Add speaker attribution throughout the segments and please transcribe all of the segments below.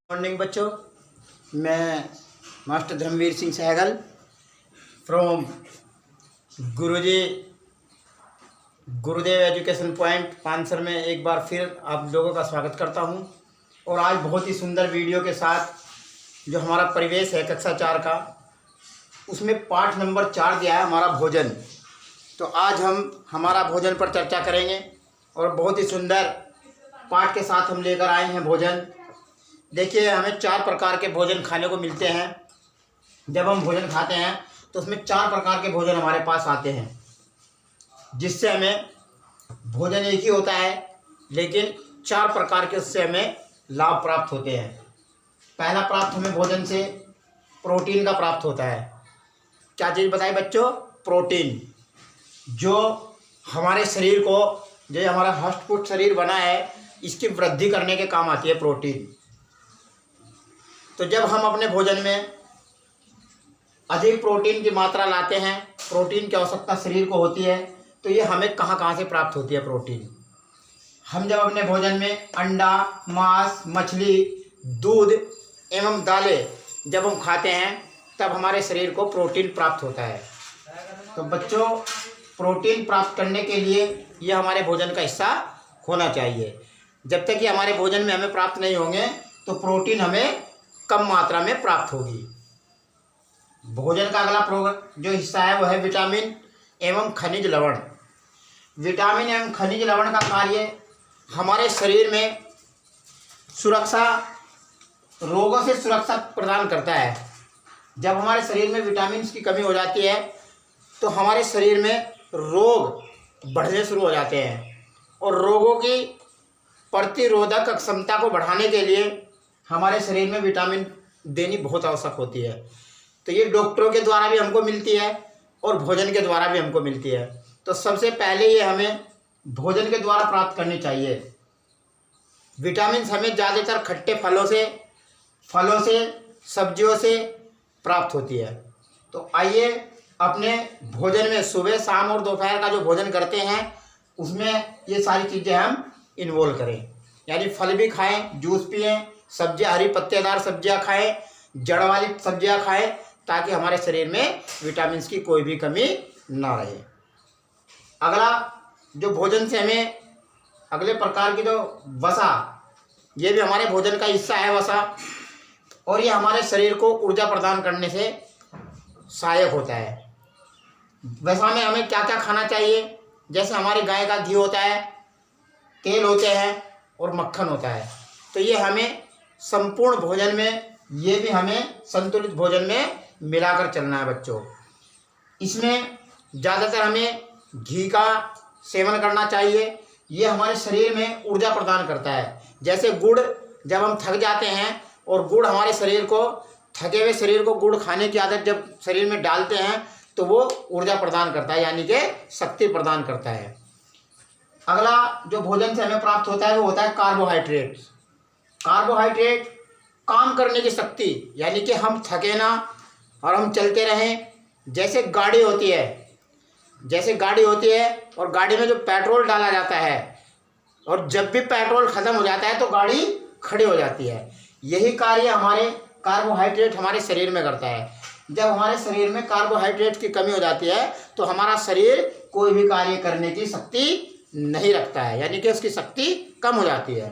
Speaker 1: Morning बच्चों, मैं master Dharmveer Singh Sehgal from Gurudev education point Pansar में एक बार फिर आप लोगों का स्वागत करता हूं। और आज बहुत ही सुंदर वीडियो के साथ जो हमारा परिवेश है कक्षा 4 का, उसमें पाठ नंबर 4 दिया है हमारा भोजन। तो आज हम हमारा भोजन पर चर्चा करेंगे और बहुत ही सुंदर पाठ के साथ हम लेकर आए हैं भोजन। देखिए, हमें 4 प्रकार के भोजन खाने को मिलते हैं। जब हम भोजन खाते हैं तो उसमें 4 प्रकार के भोजन हमारे पास आते हैं, जिससे हमें भोजन एक ही होता है लेकिन 4 प्रकार के उससे हमें लाभ प्राप्त होते हैं। पहला प्राप्त हमें भोजन से प्रोटीन का प्राप्त होता है। क्या चीज़ बताइए बच्चों? प्रोटीन, जो हमारे शरीर को, जो हमारा हष्ट पुष्ट शरीर बना है, इसकी वृद्धि करने के काम आती है प्रोटीन। तो जब हम अपने भोजन में अधिक प्रोटीन की मात्रा लाते हैं, प्रोटीन की आवश्यकता शरीर को होती है, तो ये हमें कहाँ कहाँ से प्राप्त होती है प्रोटीन? हम जब अपने भोजन में अंडा, मांस, मछली, दूध एवं दालें जब हम खाते हैं तब हमारे शरीर को प्रोटीन प्राप्त होता है। तो बच्चों, प्रोटीन प्राप्त करने के लिए ये हमारे भोजन का हिस्सा होना चाहिए। जब तक कि हमारे भोजन में हमें प्राप्त नहीं होंगे तो प्रोटीन हमें कम मात्रा में प्राप्त होगी। भोजन का अगला जो हिस्सा है वो है विटामिन एवं खनिज लवण। विटामिन एवं खनिज लवण का कार्य हमारे शरीर में सुरक्षा, रोगों से सुरक्षा प्रदान करता है। जब हमारे शरीर में विटामिन की कमी हो जाती है तो हमारे शरीर में रोग बढ़ने शुरू हो जाते हैं, और रोगों की प्रतिरोधक क्षमता को बढ़ाने के लिए हमारे शरीर में विटामिन देनी बहुत आवश्यक होती है। तो ये डॉक्टरों के द्वारा भी हमको मिलती है और भोजन के द्वारा भी हमको मिलती है। तो सबसे पहले ये हमें भोजन के द्वारा प्राप्त करनी चाहिए। विटामिन हमें ज़्यादातर खट्टे फलों से, सब्जियों से प्राप्त होती है। तो आइए अपने भोजन में सुबह, शाम और दोपहर का जो भोजन करते हैं उसमें ये सारी चीज़ें हम इन्वॉल्व करें। यानी फल भी खाएं, जूस पिएं, सब्जियां, हरी पत्तेदार सब्जियां खाएं, जड़ वाली सब्जियां खाएं, ताकि हमारे शरीर में विटामिन की कोई भी कमी ना रहे। अगला जो भोजन से हमें अगले प्रकार की जो वसा, ये भी हमारे भोजन का हिस्सा है वसा, और ये हमारे शरीर को ऊर्जा प्रदान करने से सहायक होता है। वसा में हमें क्या क्या खाना चाहिए? जैसे हमारे गाय का घी होता है, तेल होते हैं और मक्खन होता है। तो ये हमें संपूर्ण भोजन में, ये भी हमें संतुलित भोजन में मिलाकर चलना है बच्चों। इसमें ज़्यादातर हमें घी का सेवन करना चाहिए। ये हमारे शरीर में ऊर्जा प्रदान करता है। जैसे गुड़, जब हम थक जाते हैं और गुड़ हमारे शरीर को, थके हुए शरीर को गुड़ खाने की आदत जब शरीर में डालते हैं तो वो ऊर्जा प्रदान करता है, यानी कि शक्ति प्रदान करता है। अगला जो भोजन से हमें प्राप्त होता है वो होता है कार्बोहाइड्रेट। कार्बोहाइड्रेट काम करने की शक्ति, यानी कि हम थके ना और हम चलते रहें। जैसे गाड़ी होती है और गाड़ी में जो पेट्रोल डाला जाता है, और जब भी पेट्रोल ख़त्म हो जाता है तो गाड़ी खड़ी हो जाती है। यही कार्य हमारे कार्बोहाइड्रेट हमारे शरीर में करता है। जब हमारे शरीर में कार्बोहाइड्रेट की कमी हो जाती है तो हमारा शरीर कोई भी कार्य करने की शक्ति नहीं रखता है, यानी कि उसकी शक्ति कम हो जाती है।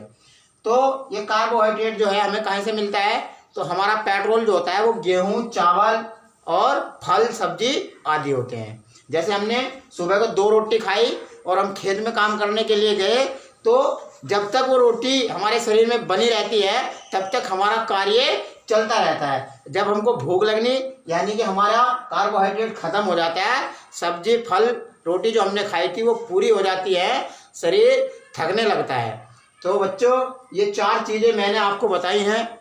Speaker 1: तो ये कार्बोहाइड्रेट जो है हमें कहाँ से मिलता है? तो हमारा पेट्रोल जो होता है वो गेहूँ, चावल और फल, सब्जी आदि होते हैं। जैसे हमने सुबह को 2 रोटी खाई और हम खेत में काम करने के लिए गए, तो जब तक वो रोटी हमारे शरीर में बनी रहती है तब तक हमारा कार्य चलता रहता है। जब हमको भूख लगनी, यानी कि हमारा कार्बोहाइड्रेट ख़त्म हो जाता है, सब्जी, फल, रोटी जो हमने खाई थी वो पूरी हो जाती है, शरीर थकने लगता है। तो बच्चों, ये 4 चीज़ें मैंने आपको बताई हैं।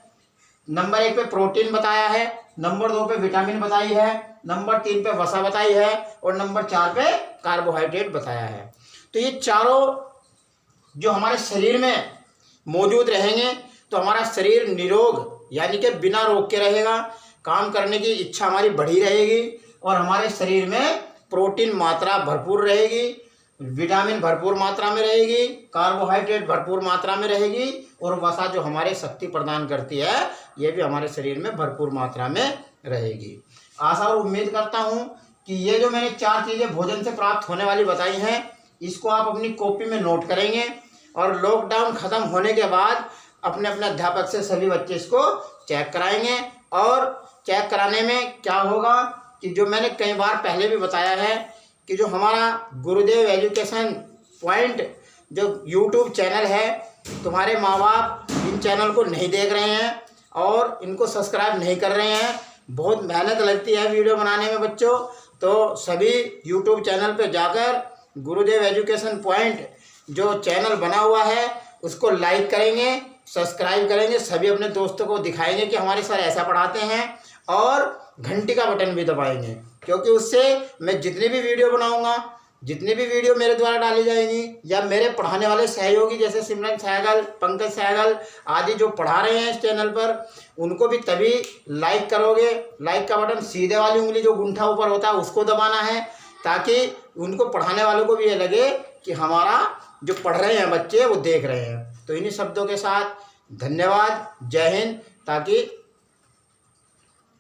Speaker 1: नंबर 1 पे प्रोटीन बताया है, नंबर 2 पे विटामिन बताई है, नंबर 3 पे वसा बताई है, और नंबर 4 पे कार्बोहाइड्रेट बताया है। तो ये चारों जो हमारे शरीर में मौजूद रहेंगे तो हमारा शरीर निरोग, यानी कि बिना रोग के रहेगा। काम करने की इच्छा हमारी बढ़ी रहेगी और हमारे शरीर में प्रोटीन मात्रा भरपूर रहेगी। विटामिन भरपूर मात्रा में रहेगी, कार्बोहाइड्रेट भरपूर मात्रा में रहेगी और वसा जो हमारे शक्ति प्रदान करती है ये भी हमारे शरीर में भरपूर मात्रा में रहेगी। आशा और उम्मीद करता हूँ कि ये जो मैंने 4 चीज़ें भोजन से प्राप्त होने वाली बताई हैं इसको आप अपनी कॉपी में नोट करेंगे और लॉकडाउन ख़त्म होने के बाद अपने अपने अध्यापक से सभी बच्चे इसको चेक कराएंगे। और चेक कराने में क्या होगा कि जो मैंने कई बार पहले भी बताया है कि जो हमारा गुरुदेव एजुकेशन पॉइंट जो यूट्यूब चैनल है, तुम्हारे माँ बाप इन चैनल को नहीं देख रहे हैं और इनको सब्सक्राइब नहीं कर रहे हैं। बहुत मेहनत लगती है वीडियो बनाने में बच्चों, तो सभी यूट्यूब चैनल पे जाकर गुरुदेव एजुकेशन पॉइंट जो चैनल बना हुआ है उसको लाइक करेंगे, सब्सक्राइब करेंगे, सभी अपने दोस्तों को दिखाएंगे कि हमारे सर ऐसा पढ़ाते हैं और घंटी का बटन भी दबाएंगे, क्योंकि उससे मैं जितनी भी वीडियो बनाऊंगा, जितनी भी वीडियो मेरे द्वारा डाली जाएंगी या मेरे पढ़ाने वाले सहयोगी जैसे सिमरन सहगल, पंकज सहगल आदि जो पढ़ा रहे हैं इस चैनल पर, उनको भी तभी लाइक करोगे। लाइक का बटन सीधे वाली उंगली जो गुंठा ऊपर होता है उसको दबाना है, ताकि उनको पढ़ाने वालों को भी ये लगे कि हमारा जो पढ़ रहे हैं बच्चे वो देख रहे हैं। तो इन्हीं शब्दों के साथ धन्यवाद, जय हिंद। ताकि